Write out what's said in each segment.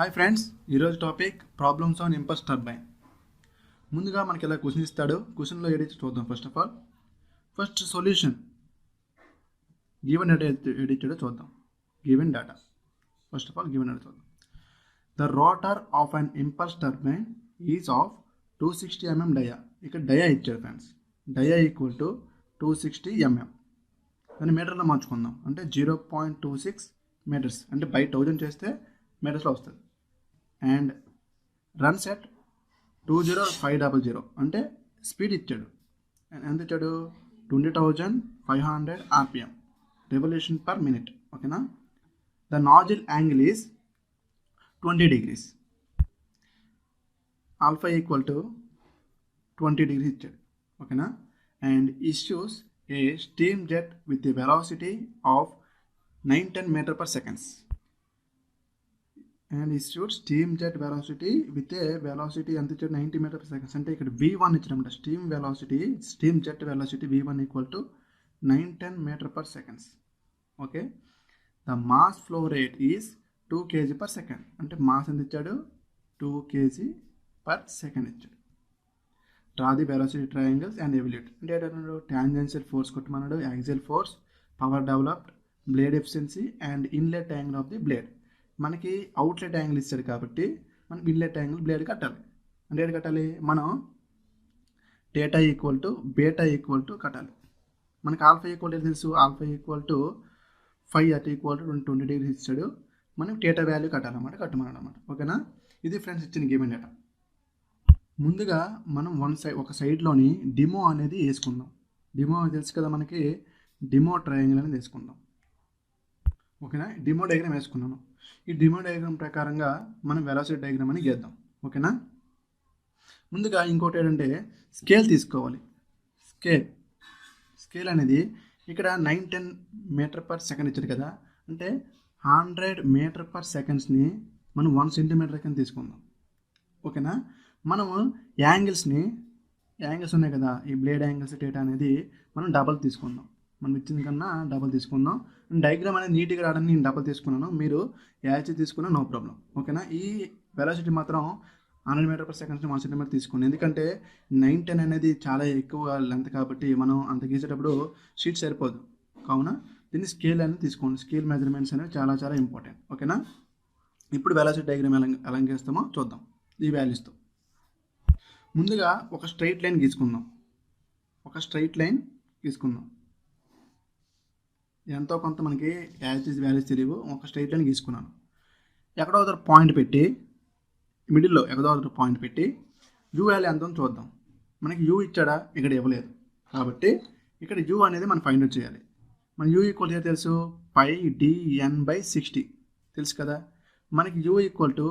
Hi friends, ఈరోజు topic problems on impulse turbine. ముందుగా మనకి ఇలా క్వశ్చన్ ఇస్తాడు. క్వశ్చన్లో ఏదైతే చూద్దాం. ఫస్ట్ సొల్యూషన్ గివెన్ డేటా ఏడిచ్చాడో చూద్దాం. గివెన్ డేటా గివెన్ డేటా చూద్దాం. The rotor of an impulse turbine is of 260 mm డయా. ఇక్కడ డయా ఇచ్చాడు friends. Dia equal to 260 mm. దాన్ని మీటర్లో మార్చుకుందాం. అంటే 0.26 మీటర్స్, అంటే బై 1000 చేస్తే మీటర్స్లో వస్తుంది. అండ్ రన్స్ ఎట్ 20500, అంటే స్పీడ్ ఇచ్చాడు. ఎంత ఇచ్చాడు? 20,500 RPM, రెవల్యూషన్ పర్ మినిట్. ఓకేనా. The nozzle angle is 20 degrees. Alpha equal to 20 degrees ఇచ్చాడు. ఓకేనా. And issues A steam jet with the velocity of 910 meter per seconds. And issued steam jet velocity with a velocity ఎంత ఇచ్చాడు? 90 meter per seconds. అంటే ఇక్కడ V1 ఇచ్చాడనమాట. Steam jet velocity V1 equal to 910 meter per seconds. Okay. The mass flow rate is 2 kg per second. అంటే mass ఎంత ఇచ్చాడు? 2 kg per second ఇచ్చాడు. Draw the velocity triangles and evaluate. అంటే ఏంటన్నాడు? Tangential force కొట్టమన్నాడు, axial force, power developed, blade efficiency and inlet angle of the blade. మనకి outlet angle ఇస్తాడు కాబట్టి మనం ఇన్లెట్ యాంగిల్ బ్లేడ్ కట్టాలి. అంటే ఏంటి కట్టాలి? మనం data equal to beta equal to కట్టాలి. మనకి ఆల్ఫా ఈక్వల్ టు తెలుసు. Alpha equal to 5 at equal to 20 degrees ఇచ్చాడు. మనం డేటా వాల్యూ కట్టమన్నమాట. ఓకేనా. ఇది ఫ్రెండ్స్ ఇచ్చిన గివెన్ డేటా. ముందుగా మనం ఒక సైడ్లోని డిమో అనేది వేసుకుందాం. డిమో తెలుసు కదా మనకి. డిమో ట్రయాంగిల్ అనేది వేసుకుందాం. ఓకేనా. డిమో డయాగ్రామ్ వేసుకున్నాను. ఈ డిమో డయాగ్రామ్ ప్రకారంగా మనం వెలాసిటీ డయాగ్రామ్ అని గీద్దాం. ఓకేనా. ముందుగా ఇంకోటి ఏంటంటే స్కేల్ తీసుకోవాలి. స్కేల్ అనేది ఇక్కడ 910 meter per second ఇచ్చారు కదా. అంటే 100 meter per secondsని మనం 1 centimeter కింద తీసుకుందాం. ఓకేనా. మనము యాంగిల్స్ ఉన్నాయి కదా, ఈ బ్లేడ్ యాంగిల్స్ డేటా అనేది మనం డబల్ తీసుకుందాం. మనం ఇచ్చిన కన్నా డబల్ తీసుకుందాం. డయాగ్రామ్ అనేది నీట్గా రావడానికి నేను డబల్ తీసుకున్నాను. మీరు యాచ్ తీసుకున్నా నో ప్రాబ్లం. ఓకేనా. ఈ వెలాసిటీ మాత్రం 100 meter per second 1 centimeter తీసుకోండి. ఎందుకంటే 910 అనేది చాలా ఎక్కువ లెంత్ కాబట్టి మనం అంత గీసేటప్పుడు షీట్ సరిపోదు. కావున దీన్ని స్కేల్ అనేది తీసుకోండి. స్కేల్ మెజర్మెంట్స్ అనేవి చాలా చాలా ఇంపార్టెంట్. ఓకేనా. ఇప్పుడు వెలాసిటీ డయాగ్రామ్ ఎలా గీస్తామో చూద్దాం. ఈ వాల్యూస్తో ముందుగా ఒక స్ట్రైట్ లైన్ గీసుకుందాం. ఎంతో కొంత మనకి యాచెస్ వాల్యూస్ తెలియవు. ఒక స్ట్రైట్ లైన్ గీసుకున్నాను. ఎక్కడో ఒకటి పాయింట్ పెట్టి మిడిల్లో యూ వాల్యూ ఎంత ఉందో చూద్దాం. మనకి యూ ఇచ్చాడా? ఇక్కడ ఇవ్వలేదు కాబట్టి ఇక్కడ యూ అనేది మనం ఫైండ్ అవుట్ చేయాలి. మన యూ ఈక్వల్ తెలుసు, పై DN/60 తెలుసు కదా. మనకి U equal to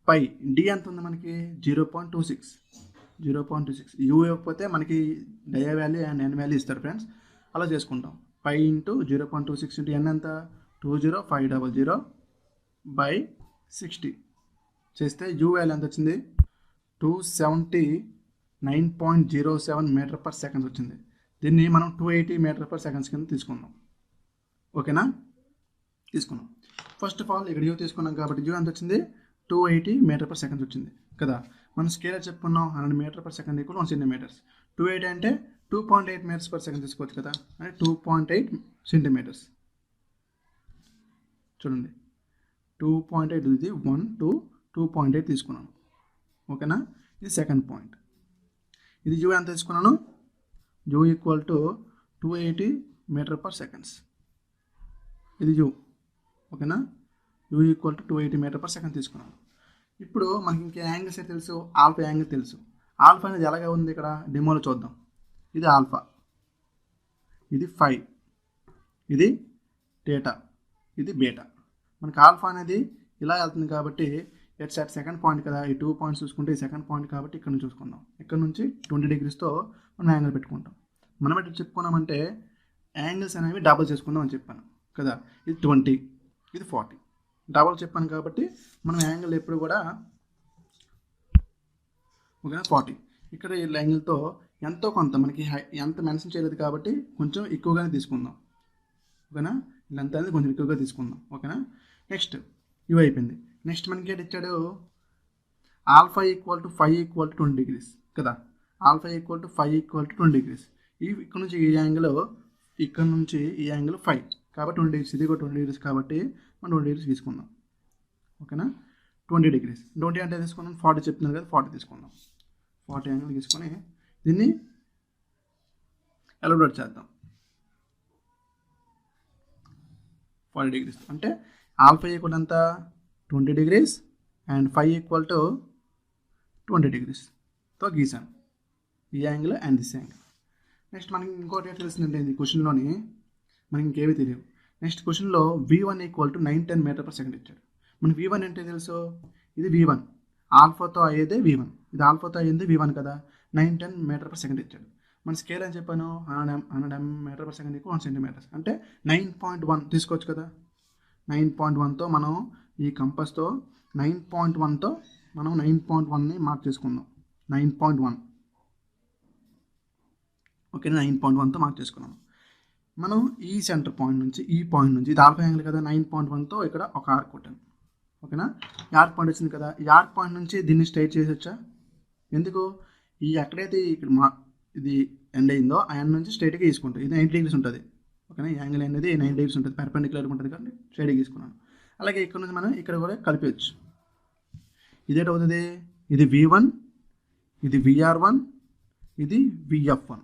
pi D ఎంత ఉంది మనకి? 0.26. యూ ఇవ్వకపోతే మనకి dia value and N value ఇస్తారు ఫ్రెండ్స్. అలా చేసుకుంటాం. పై ఇంటూ 0.26 ఇంటూ ఎన్ ఎంత? 20500/60 చేస్తే యూ వాల్యూ ఎంత వచ్చింది? 279.07 meter per second వచ్చింది. దీన్ని మనం 280 meter per second కింద తీసుకుందాం. ఓకేనా. తీసుకున్నాం. ఫస్ట్ ఆఫ్ ఆల్ ఇక్కడ యూ తీసుకున్నాం కాబట్టి యూ ఎంత వచ్చింది? 280 meter per second వచ్చింది కదా. మనం స్కేల్ చెప్పుకున్నాం 100 meter per second equal 1 centimeter. 280 అంటే 2.8 meters per second తీసుకోవచ్చు కదా. అంటే 2.8 centimeters. చూడండి 2.8 ఇది 1 2 2.8 తీసుకున్నాను. ఓకేనా. ఇది సెకండ్ పాయింట్. ఇది యూ ఎంత తీసుకున్నాను? You equal to 280 meter per seconds. ఇది యూ. ఓకేనా. You equal to 280 meter per second తీసుకున్నాను. ఇప్పుడు మనకి ఇంకా యాంగిల్స్ అయితే తెలుసు. ఆల్ఫా యాంగిల్ తెలుసు. ఆల్ఫా అనేది ఎలాగా ఉంది ఇక్కడ డెమోలో చూద్దాం. ఇది ఆల్ఫా, ఇది 5, ఇది డేటా, ఇది బేటా. మనకి ఆల్ఫా అనేది ఇలా వెళ్తుంది కాబట్టి ఎట్స్ అట్ సెకండ్ పాయింట్ కదా. ఈ 2 points చూసుకుంటే ఈ సెకండ్ పాయింట్ కాబట్టి ఇక్కడ నుంచి చూసుకుందాం. ఇక్కడ నుంచి 20 degreesతో మనం యాంగిల్ పెట్టుకుంటాం. మనం ఎట్లా చెప్పుకున్నామంటే యాంగిల్స్ అనేవి డబల్ చేసుకుందాం అని చెప్పాను కదా. ఇది 20, ఇది 40. డబల్ చెప్పాను కాబట్టి మనం యాంగిల్ ఎప్పుడు కూడా ఓకేనా 40. ఇక్కడ ఈ యాంగిల్తో ఎంతో కొంత మనకి ఎంత మెన్షన్ చేయలేదు కాబట్టి కొంచెం ఎక్కువగానే తీసుకుందాం. ఓకేనా. లెంత్ అనేది కొంచెం ఎక్కువగా తీసుకుందాం. ఓకేనా. నెక్స్ట్ యూ అయిపోయింది. నెక్స్ట్ మనకి ఏంటి ఇచ్చాడు, alpha equal to 5 equal to 20 degrees కదా. Alpha equal to 5 equal to 20 degrees. ఇక్కడ నుంచి ఈ యాంగిల్, ఇక్కడ నుంచి ఈ యాంగిల్ 5 కాబట్టి 20 డిగ్రీస్. ఇది కూడా 20 డిగ్రీస్ కాబట్టి మనం 20 డిగ్రీస్ తీసుకుందాం. ఓకేనా, 20 డిగ్రీస్. 20 అంటే తీసుకున్నాం 40 చెప్తున్నాను కదా, 40 తీసుకుందాం. 40 యాంగిల్ తీసుకొని దీన్ని ఎలబరేట్ చేద్దాం. 40 డిగ్రీస్ అంటే ఆల్ఫా ఈక్వల్ ఎంత 20 డిగ్రీస్ అండ్ 5 ఈక్వల్ టు 20 డిగ్రీస్తో గీసాను ఈ angle and this angle. Next మనకి ఇంకోటి ఏం తెలిసిందంటే ఇది క్వశ్చన్లోని మనకి ఇంకేమీ తెలియవు. నెక్స్ట్ క్వశ్చన్లో V1 equal to 910 metre per second ఇచ్చాడు. మనకి V1 అంటే తెలుసు, ఇది V1 ఆల్ఫాతో అయ్యేదే V1, ఇది ఆల్ఫాతో అయ్యింది V1 కదా. 910 మీటర్ పర్ సెకండ్ ఇచ్చాడు. మన స్కేల్ అని చెప్పాను 100 మీటర్ పర్ సెకండ్ 1 సెంటీమీటర్స్ అంటే 9.1 తీసుకోవచ్చు కదా. 9.1తో మనం ఈ కంపస్తో 9.1తో మనం 9.1ని మార్క్ చేసుకుందాం. 9.1 ఓకే, 9.1తో మార్క్ చేసుకున్నాం. మనం ఈ సెంటర్ పాయింట్ నుంచి ఈ పాయింట్ నుంచి ఇది ఆల్ఫా యాంగిల్ కదా, 9.1తో ఇక్కడ ఒక ఆర్క్ కొట్టాను. ఓకేనా, ఈ ఆర్క్ పాయింట్ వచ్చింది కదా, ఈ ఆర్క్ పాయింట్ నుంచి దీన్ని స్ట్రైట్ చేసొచ్చా. ఎందుకు, ఈ ఎక్కడైతే ఇక్కడ ఇది ఎండ్ అయిందో ఆ ఎండ్ నుంచి స్ట్రైట్గా తీసుకుంటాం. ఇది 90 డిగ్రీస్ ఉంటుంది. ఓకేనా, ఈ యాంగిల్ అనేది 90 డిగ్రీస్ ఉంటుంది, పెర్పెండిక్యులర్గా ఉంటుంది కాబట్టి స్ట్రైట్గా తీసుకున్నాను. అలాగే ఇక్కడ నుంచి మనం ఇక్కడ కూడా కలిపేయచ్చు. ఇదేటవుతుంది, ఇది V1, ఇది VR1, ఇది VF1.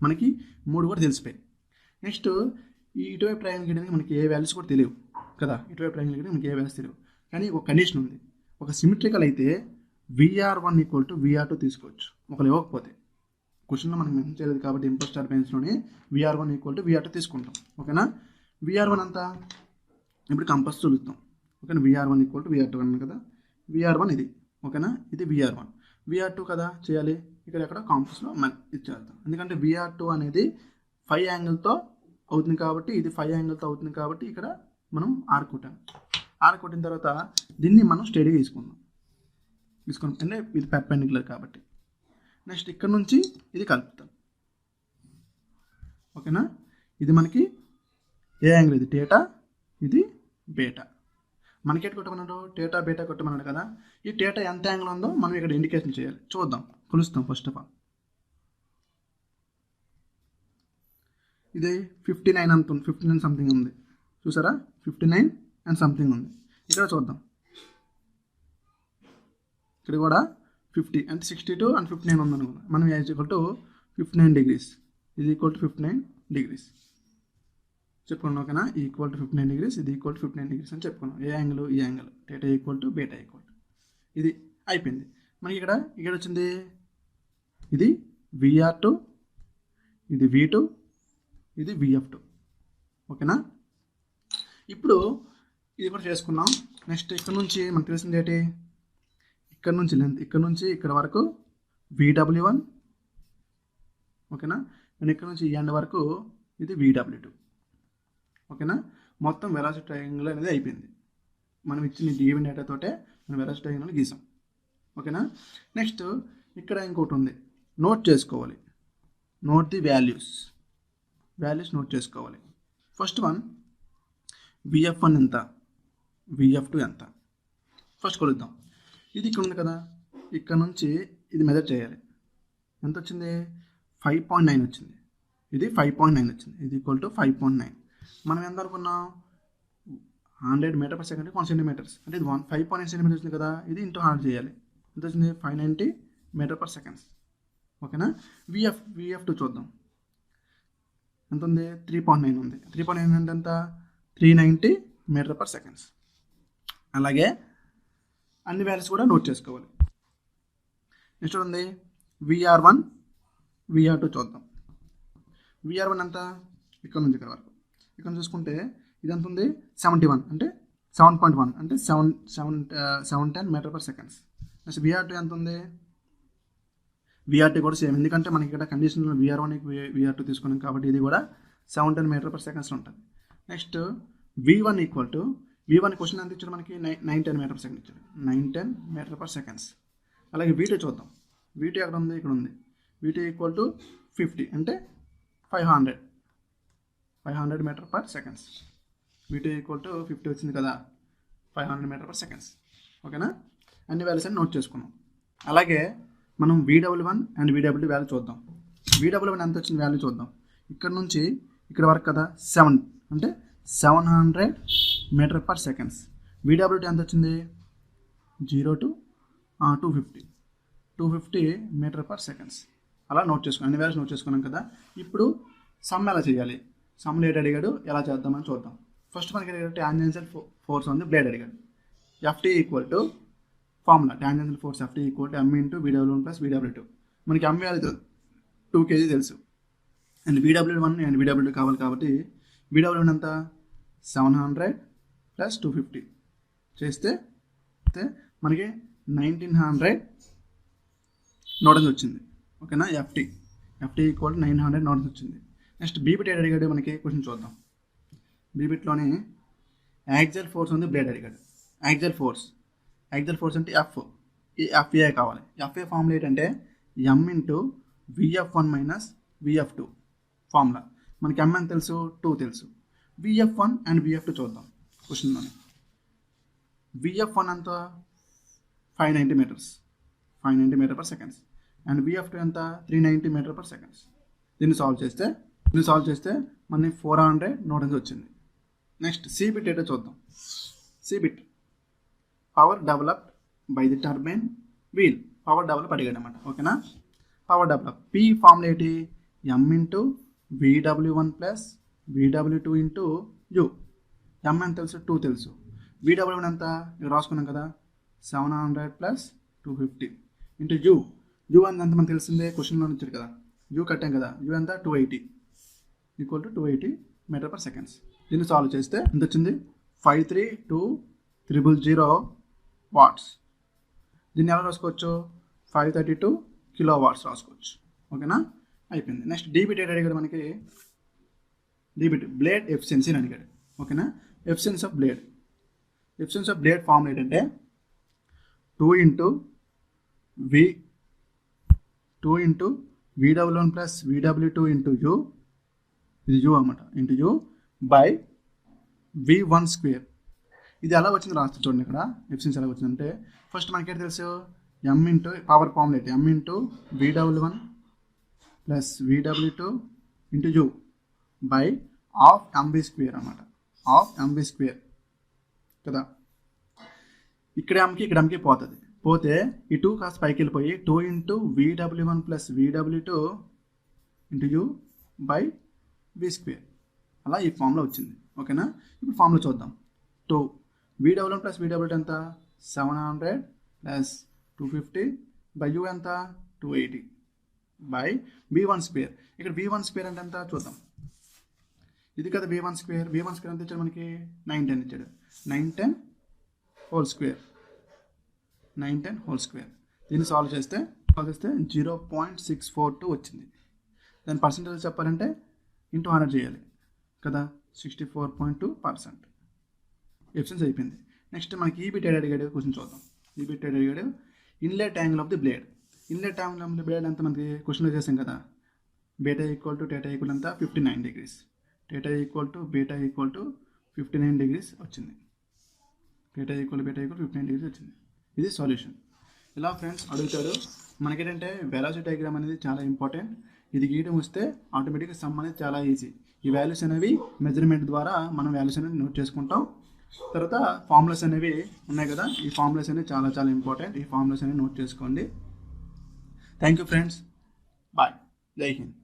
మనకి 3 కూడా తెలిసిపోయాయి. నెక్స్ట్ ఈ ఇటువైపు ట్రయాంగిల్ గీయడానికి మనకి ఏ వాల్యూస్ కూడా తెలియవు కదా. ఇటువైపు ట్రయాంగిల్ గీయడానికి మనకి ఏ వాల్యూస్ తెలియవు. కానీ ఒక కండిషన్ ఉంది, ఒక సిమెట్రికల్ అయితే VR1 ఈక్వల్ టు VR2 తీసుకోవచ్చు. ఒకరు ఇవ్వకపోతే క్వశ్చన్లో మనకి మెన్షన్ చేయలేదు కాబట్టి impulse టర్బైన్స్లోనే VR1 equal to VR2 తీసుకుంటాం. ఓకేనా, VR1 అంతా ఇప్పుడు కంపస్ చూలుస్తాం. ఓకేనా, VR1 ఈక్వల్ టు VR2 అన్నాను కదా. VR1 ఇది. ఓకేనా, ఇది VR1. VR2 కదా చేయాలి, ఇక్కడ ఎక్కడ కాంపస్లో ఇచ్చేద్దాం. ఎందుకంటే VR2 అనేది 5 యాంగిల్తో అవుతుంది కాబట్టి, ఇది 5 యాంగిల్తో అవుతుంది కాబట్టి ఇక్కడ మనం ఆర్క్ కొట్టాం. ఆర్క్ కొట్టిన తర్వాత దీన్ని మనం స్టడీగా తీసుకుందాం. అంటే ఇది పెర్పెండిక్యులర్ కాబట్టి. నెక్స్ట్ ఇక్కడ నుంచి ఇది కలుపుతాం. ఓకేనా, ఇది మనకి ఏ యాంగిల్, ఇది టేటా, ఇది బేటా. మనకి ఎటు కొట్టమన్నాడు, టేటా బేటా కొట్టమన్నాడు కదా. ఈ టేటా ఎంత యాంగిల్ ఉందో మనం ఇక్కడ ఇండికేషన్ చేయాలి. చూద్దాం, కొలుస్తాం. ఫస్ట్ ఆఫ్ ఆల్ ఇది 59 అంత ఉంది, 59 సంథింగ్ ఉంది చూసారా, 59 అండ్ సంథింగ్ ఉంది. ఇక్కడ చూద్దాం, ఇక్కడ కూడా 50 అంటే 62 అండ్ 59 ఉంది అనుకున్నాం. మనం ఈజ్ ఈక్వల్ టు 59 డిగ్రీస్, ఇది ఈక్వల్ టు 59 డిగ్రీస్ చెప్పుకున్నాం. ఓకేనా, ఈక్వల్ టు 59 డిగ్రీస్, ఇది ఈక్వల్ టు 59 డిగ్రీస్ అని చెప్పుకున్నాం. ఏ యాంగిల్, ఈ angle theta equal to beta equal to ఇది అయిపోయింది. మనకి ఇక్కడ వచ్చింది, ఇది VR2, ఇది V2, ఇది VF2. ఓకేనా, ఇప్పుడు ఇది కూడా చేసుకున్నాం. నెక్స్ట్ ఇక్కడ నుంచి మనకు తెలిసింది ఏంటి, ఇక్కడ నుంచి లెంత్ ఇక్కడ నుంచి ఇక్కడ వరకు VW1. ఓకేనా, నేను ఇక్కడ నుంచి ఈ ఎండ్ వరకు ఇది VW2. ఓకేనా, మొత్తం వెలాసిటీ ట్రయాంగిల్ అనేది అయిపోయింది. మనం ఇచ్చిన గివెన్ డేటాతోటే మనం వెలాసిటీ ట్రయాంగిల్ గీసాం. ఓకేనా, నెక్స్ట్ ఇక్కడ ఇంకోటి ఉంది, నోట్ చేసుకోవాలి. నోట్ ది వాల్యూస్ నోట్ చేసుకోవాలి. ఫస్ట్ వన్ VF1 ఎంత, VF2 ఎంత, ఫస్ట్ కొలుద్దాం. ఇది ఇక్కడ ఉంది కదా, ఇక్కడ నుంచి ఇది మెజర్ చేయాలి. ఎంత వచ్చింది, 5.9 వచ్చింది. ఇది 5.9 వచ్చింది, ఇది ఈక్వల్ టు 5.9. మనం ఎంత అనుకున్నాం, 100 మీటర్ పర్ సెకండ్ 1 సెంటీమీటర్స్ అంటే ఇది 5.9 సెంటీమీటర్స్ వచ్చింది కదా. ఇది ఇంటూ 100 చేయాలి. ఎంత వచ్చింది, 590 మీటర్ పర్ సెకండ్స్. ఓకేనా, VF2 చూద్దాం, ఎంత ఉంది, 3.9 ఉంది. 3.9 అంటే ఎంత, 390 మీటర్ పర్ సెకండ్స్. అలాగే అన్ని వాల్యూస్ కూడా నోట్ చేసుకోవాలి. నెక్స్ట్ ఉంది VR1, VR2 చూద్దాం. VR1 ఎంత, ఇక్కడ నుంచి ఇక్కడ వరకు. ఇక్కడ చూసుకుంటే ఇది ఎంత ఉంది, 71 అంటే 7.1 అంటే 710 metre per seconds. Next VR2 ఎంత ఉంది, VR2 కూడా సేమ్, ఎందుకంటే మనకి ఇక్కడ కండిషన్లో VR1 VR2 తీసుకున్నాం కాబట్టి ఇది కూడా 710 మీటర్ పర్ సెకండ్స్ ఉంటుంది. Next V1 equal to, V1 question ఎంత ఇచ్చాడు మనకి, 910 మీటర్ పర్ సెకండ్ ఇచ్చాడు, 910 మీటర్ పర్ సెకండ్స్. అలాగే V2 చూద్దాం. V2 ఎక్కడ ఉంది, ఇక్కడ ఉంది. V2 ఈక్వల్ టు 50 అంటే 500 metre per seconds. V2 equal to 50 వచ్చింది కదా. 500 మీటర్ పర్ సెకండ్స్. ఓకేనా, అన్ని వాల్యూస్ అని నోట్ చేసుకున్నాం. అలాగే మనం VW1 అండ్ VW2 వాల్యూ చూద్దాం. VW1 ఎంత వచ్చింది వాల్యూ చూద్దాం. ఇక్కడ నుంచి ఇక్కడ వరకు కదా 7 అంటే 700 మీటర్ పర్ సెకండ్స్. VW2 ఎంత వచ్చింది 0 to 250 మీటర్ పర్ సెకండ్స్. అలా నోట్ చేసుకున్నాం, అన్ని వాల్యూస్ నోట్ చేసుకున్నాం కదా. ఇప్పుడు సమ్ ఎలా చేయాలి, సమ్లో ఏడు అడిగాడు, ఎలా చేద్దామని చూద్దాం. ఫస్ట్ మనకి టాంజెన్షియల్ ఫోర్స్ ఉంది బ్లేడ్ అడిగాడు. FT equal to formula tangential force FT equal to M into VW1 plus VW2. మనకి M వాల్యూ 2 kg తెలుసు, అండ్ VW1 అండ్ VW2 కావాలి కాబట్టి VW1 ఎంత 700 ప్లస్ 250 చేస్తే మనకి 1900 నోటన్స్ వచ్చింది. ఓకేనా, FT ఈక్వల్ టు 900 నోటన్స్ వచ్చింది. నెక్స్ట్ బీబిట్ ఏడు అడిగాడు, మనకి క్వశ్చన్ చూద్దాం. బీబిట్లోని యాక్సియల్ ఫోర్స్ ఉంది బ్లేడ్ అడిగాడు. యాక్సియల్ ఫోర్స్ అంటే F, ఈ FA కావాలి. FA ఫార్ములా ఏంటంటే M into VF1 minus VF2 formula. మనకి M అని తెలుసు, 2 తెలుసు. VF1 అండ్ VF2 చూద్దాం క్వశ్చన్లోనే. VF1 ఎంత 590 metre per seconds, and VF2 ఎంత 390 మీటర్ పర్ సెకండ్స్. దీన్ని సాల్వ్ చేస్తే మనకి 400 నోటన్స్ వచ్చింది. నెక్స్ట్ సిబిట్ ఏంటో చూద్దాం. సిబిట్ power developed by the turbine wheel. Power develop అడిగాడు అనమాట. ఓకేనా, పవర్ డెవలప్ P ఫార్ములా ఏంటి M into VW1 plus VW2 into U. M అని తెలుసు, 2 తెలుసు. VW1 ఎంత ఇక్కడ రాసుకున్నాం కదా 700 ప్లస్ 250 ఇంటూ U అని ఎంత మనకు తెలిసిందే, క్వశ్చన్లో ఇచ్చాడు కదా. U కట్టాం కదా, U ఎంత 280 equal to 280 metre per seconds. దీన్ని సాల్వ్ చేస్తే ఎంత వచ్చింది 532,000 వాట్స్. దీన్ని ఎలా రాసుకోవచ్చు 532 కిలో వాట్స్ రాసుకోవచ్చు. ఓకేనా, అయిపోయింది. నెక్స్ట్ డీబిట్ ఏంటి అడిగాడు మనకి. డీబిట్ బ్లేడ్ ఎఫిషియన్సీ అని అడిగాడు. ఓకేనా, ఎఫిషియన్సీ ఆఫ్ బ్లేడ్ ఫార్ములా ఏంటంటే 2 into VW1 plus VW2 into U, ఇది U అన్నమాట, into U by V1 square. ఇది ఎలా వచ్చింది రాస్తే చూడండి. ఇక్కడ ఎఫిషియన్సీ ఎలా వచ్చిందంటే ఫస్ట్ మనకి తెలుసు M ఇంటూ పవర్ ఫార్ములా ఏంటి M into VW1 plus VW2 into U by half MV square అన్నమాట. హాఫ్ MV స్క్వేర్ కదా. ఇక్కడ Mకి పోతే ఈ 2 కాస్త పైకి వెళ్ళిపోయి 2 into VW1 plus VW2 into U by V square. అలా ఈ ఫార్ములా వచ్చింది. ఓకేనా, ఇప్పుడు ఫార్ములా చూద్దాం. 2 VW1 ప్లస్ VW2 ఎంత 700 ప్లస్ 250 బై U ఎంత 280 బై V1 స్క్వేర్. ఇక్కడ V1 స్క్వేర్ అంటే ఎంత చూద్దాం. ఇది కదా V1 స్క్వేర్ ఎంత ఇచ్చాడు మనకి 910 ఇచ్చాడు. 910 హోల్ స్క్వేర్. దీన్ని సాల్వ్ చేస్తే 0.642 వచ్చింది. దాని పర్సెంటేజ్ చెప్పాలంటే ఇంటూ 100 చేయాలి కదా, 64.2%. ఎఫిషియన్సీ అయిపోయింది. నెక్స్ట్ మనకి ఈబిట్ అడిగాడు, క్వశ్చన్ చూద్దాం. ఈబిట్ అడిగాడు inlet angle of the blade. Inlet angle of the blade ఎంత మనకి క్వశ్చన్లో చేసాం కదా. Beta equal to theta equal ఎంత 59 degrees. Theta equal to beta equal to 59 degrees వచ్చింది. బీటా ఈక్వల్ 59 డిగ్రీస్ వచ్చింది. ఇది సొల్యూషన్. ఇలా ఫ్రెండ్స్ అడుగుతాడు. మనకేంటంటే వెలాసిటీ డయాగ్రామ్ అనేది చాలా ఇంపార్టెంట్. ఇది గీయడం వస్తే ఆటోమేటిక్గా సమ్ అనేది చాలా ఈజీ. ఈ వాల్యూస్ అనేవి మెజర్మెంట్ ద్వారా మనం వాల్యూస్ అనేది నోట్ చేసుకుంటాం. తర్వాత ఫార్ములాస్ అనేవి ఉన్నాయి కదా, ఈ ఫార్ములాస్ అనేవి చాలా చాలా ఇంపార్టెంట్. ఈ ఫార్ములాస్ అనేవి నోట్ చేసుకోండి. థ్యాంక్ యూ ఫ్రెండ్స్, బాయ్, జై హింద్.